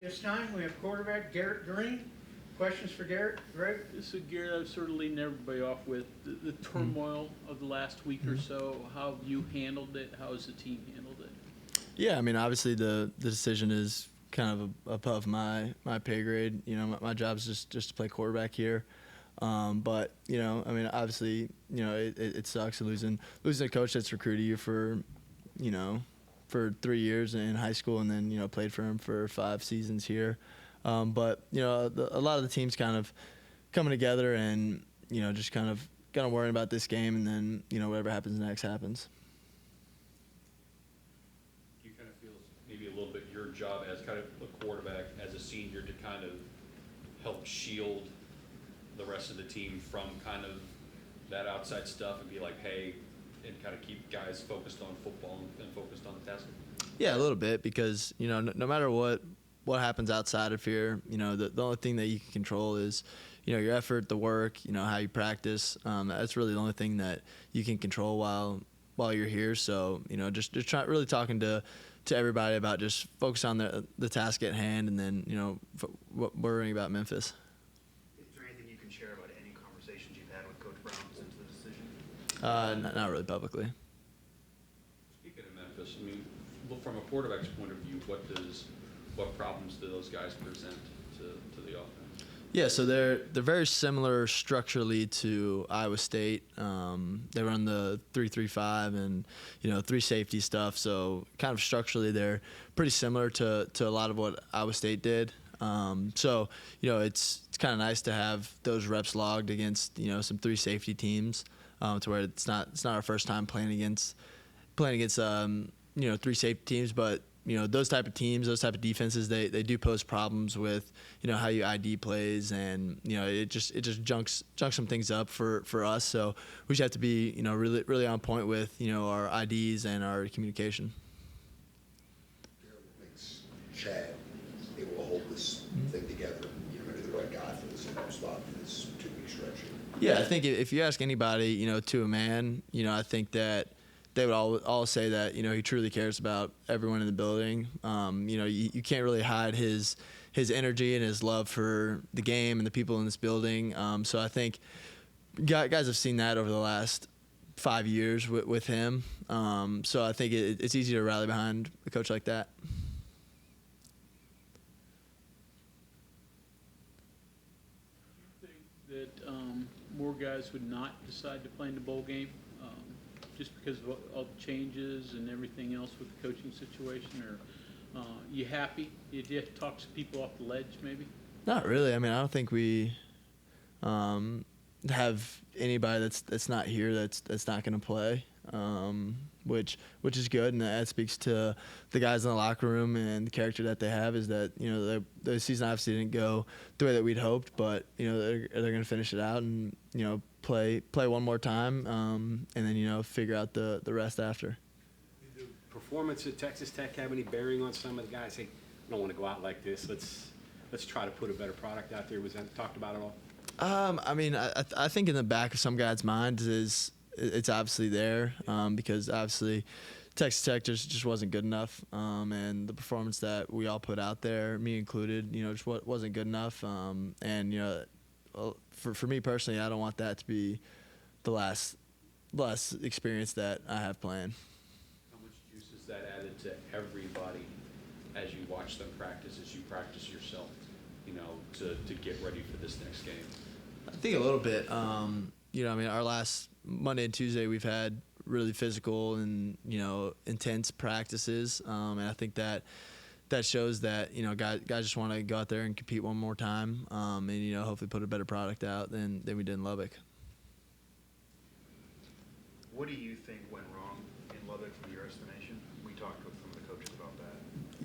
This time we have quarterback Garrett Greene. Questions for Garrett? Greg? So Garrett, I was sort of leading everybody off with the turmoil of the last week or so. How have you handled it? How has the team handled it? Yeah, I mean, obviously the decision is kind of above my pay grade. You know, my job is just to play quarterback here. But you know, I mean, obviously, you know, it sucks losing a coach that's recruited you for, you know, for 3 years in high school, and then, you know, played for him for 5 seasons here. But you know, a lot of the teams kind of coming together, and you know, just kind of worrying about this game, and then, you know, whatever happens next happens. Do you kind of feel maybe a little bit your job as kind of a quarterback, as a senior, to kind of help shield the rest of the team from kind of that outside stuff, and be like, hey, and kind of keep guys focused on football and focused on the task? Yeah, a little bit, because, you know, no matter what happens outside of here, you know, the only thing that you can control is, you know, your effort, the work, you know, how you practice. That's really the only thing that you can control while you're here. So, you know, just really talking to everybody about just focus on the task at hand, and then, you know, worrying about Memphis. Is there anything you can share about any conversations you've had with Coach Brown since the decision? Not really publicly. Speaking of Memphis, I mean, from a quarterback's point of view, what problems do those guys present to the offense? Yeah, so they're very similar structurally to Iowa State. They run the 3-3-5 and, you know, 3 safety stuff. So kind of structurally they're pretty similar to a lot of what Iowa State did. So, you know, it's kind of nice to have those reps logged against, you know, some 3 safety teams, to where it's not our first time playing against you know, 3 safety teams. But, you know, those type of teams, those type of defenses, they do pose problems with, you know, how you ID plays, and, you know, it just junks some things up for us. So we just have to be, you know, really on point with, you know, our IDs and our communication. What makes Chad able to hold this thing together? You know, maybe the right guy for this spot for this 2-week stretch. Yeah, I think if you ask anybody, you know, to a man, you know, I think that they would all say that, you know, he truly cares about everyone in the building. You know, you can't really hide his energy and his love for the game and the people in this building. So I think guys have seen that over the last 5 years with him. So I think it's easy to rally behind a coach like that. Do you think that more guys would not decide to play in the bowl game, just because of all the changes and everything else with the coaching situation? Or you happy? You have to talk to people off the ledge, maybe? Not really. I mean, I don't think we have anybody that's not here that's not going to play, which is good, and that speaks to the guys in the locker room and the character that they have. Is that, you know, the season obviously didn't go the way that we'd hoped, but, you know, they're going to finish it out and, you know, play one more time, and then, you know, figure out the rest after. Did the performance at Texas Tech have any bearing on some of the guys? Hey, I don't want to go out like this. Let's try to put a better product out there. Was that talked about at all? I mean, I think in the back of some guys' minds it's obviously there, because obviously Texas Tech just wasn't good enough, and the performance that we all put out there, me included, you know, just wasn't good enough. And, you know, for me personally, I don't want that to be the last experience that I have playing. How much juice is that added to everybody as you watch them practice, as you practice yourself, you know, to get ready for this next game? I think a little bit. You know, I mean, our last Monday and Tuesday, we've had really physical and, you know, intense practices, and I think that shows that, you know, guys just want to go out there and compete one more time, and, you know, hopefully put a better product out than we did in Lubbock. What do you think went wrong in Lubbock from your estimation? We talked with some of the coaches about that.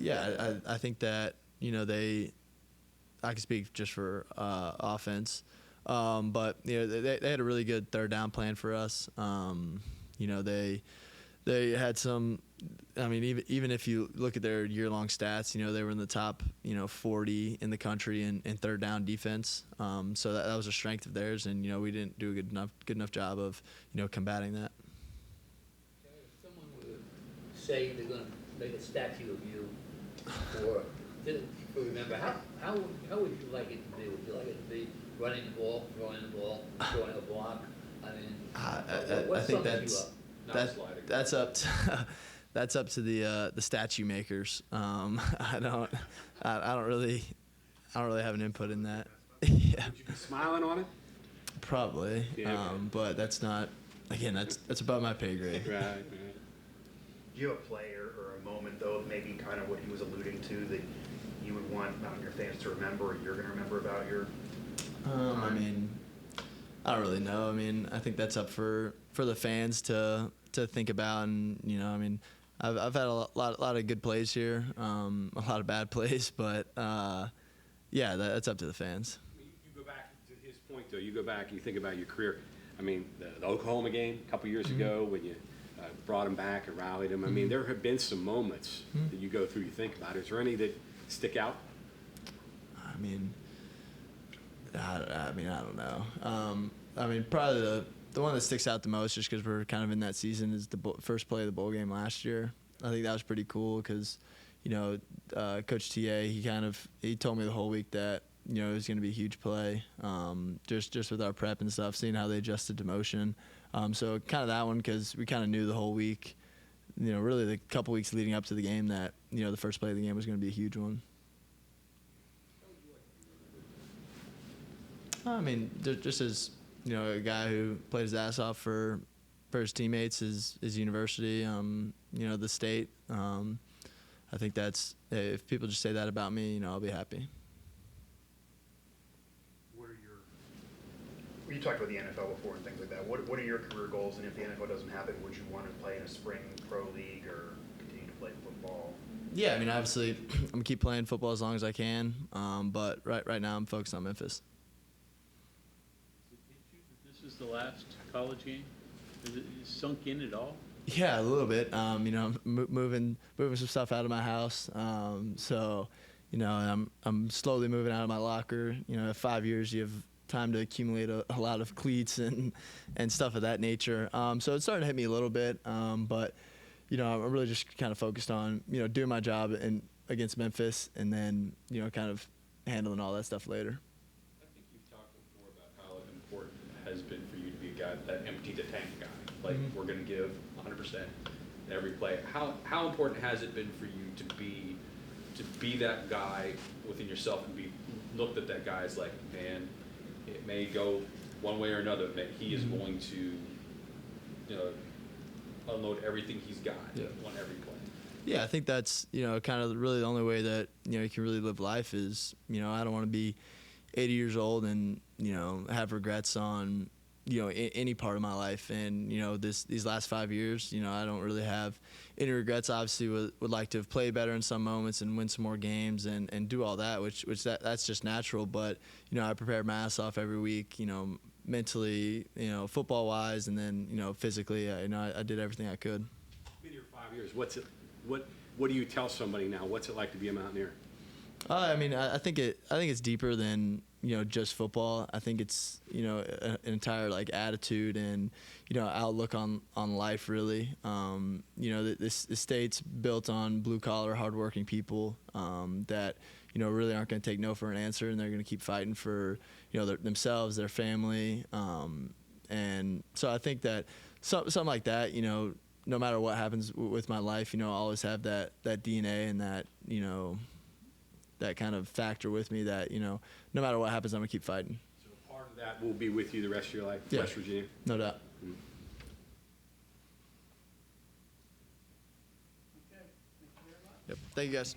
Yeah, I think that, you know, I can speak just for offense, but, you know, they had a really good third down plan for us. You know, they had some. I mean, even if you look at their year-long stats, you know, they were in the top, you know, 40 in the country in third down defense. So that was a strength of theirs, and, you know, we didn't do a good enough job of, you know, combating that. If someone would say they're going to make a statue of you, or remember, how would you like it to be? Would you like it to be running the ball, throwing the ball, throwing a block? I mean, I what think sums you up? Not sliding. that's up to that's up to the statue makers. I don't really have an input in that. Yeah, Would you be smiling on it? probably. Yeah. But that's not. Again, that's above my pay grade. Right. Do you have a play or a moment, though, maybe kind of what he was alluding to, that you would want Mountain your fans to remember, or you're going to remember about your I mean, I don't really know. I mean, I think that's up for the fans to think about, and I mean, I've had a lot of good plays here, a lot of bad plays, but yeah, that's up to the fans. You go back to his point, though. You go back and you think about your career. I mean, the Oklahoma game a couple years ago when you brought him back and rallied him. I mean, there have been some moments that you go through, you think about. Is there any that stick out? I mean, I don't know. I mean, probably the one that sticks out the most, just because we're kind of in that season, is the first play of the bowl game last year. I think that was pretty cool because, Coach TA, he told me the whole week that it was going to be a huge play. Just with our prep and stuff, seeing how they adjusted to motion. So kind of that one, because we kind of knew the whole week, really the couple weeks leading up to the game, that the first play of the game was going to be a huge one. I mean, just as a guy who played his ass off for his teammates, his university, the state. I think that's, if people just say that about me, I'll be happy. You talked about the NFL before and things like that. What are your career goals, and if the NFL doesn't happen, would you want to play in a spring pro league or continue to play football? Yeah, I mean, obviously, I'm gonna keep playing football as long as I can. But right now, I'm focused on Memphis. This is the last college game? Is it sunk in at all? Yeah, a little bit. I'm moving some stuff out of my house. So, I'm slowly moving out of my locker. At 5 years, you have time to accumulate a lot of cleats and stuff of that nature. So it's starting to hit me a little bit. But, I'm really just kind of focused on, doing my job against Memphis, and then, kind of handling all that stuff later. I think you've talked before about how important it has been for you to be a guy, that empty the tank guy. Like, we're going to give 100% every play. How important has it been for you to be that guy within yourself and be looked at that guy as like, man, it may go one way or another, but he is going to, unload everything he's got on every play. Yeah, I think that's, kind of really the only way that, you can really live life is, I don't want to be 80 years old and, have regrets on, any part of my life. And, these last 5 years, I don't really have any regrets. Obviously would like to have played better in some moments and win some more games and do all that, which that's just natural. But, I prepared my ass off every week, mentally, football wise, and then, physically, I did everything I could. Been here 5 years. What do you tell somebody now? What's it like to be a Mountaineer? I mean, I think it's deeper than just football. I think it's an entire like attitude and outlook on life really. This state's built on blue collar, hardworking people that really aren't going to take no for an answer, and they're going to keep fighting for themselves, their family, and so I think that something like that, no matter what happens with my life, I'll always have that DNA and that that kind of factor with me that, no matter what happens, I'm going to keep fighting. So part of that will be with you the rest of your life, Yeah. West Virginia? No doubt. Okay, thank you very much. Yep. Thank you, guys.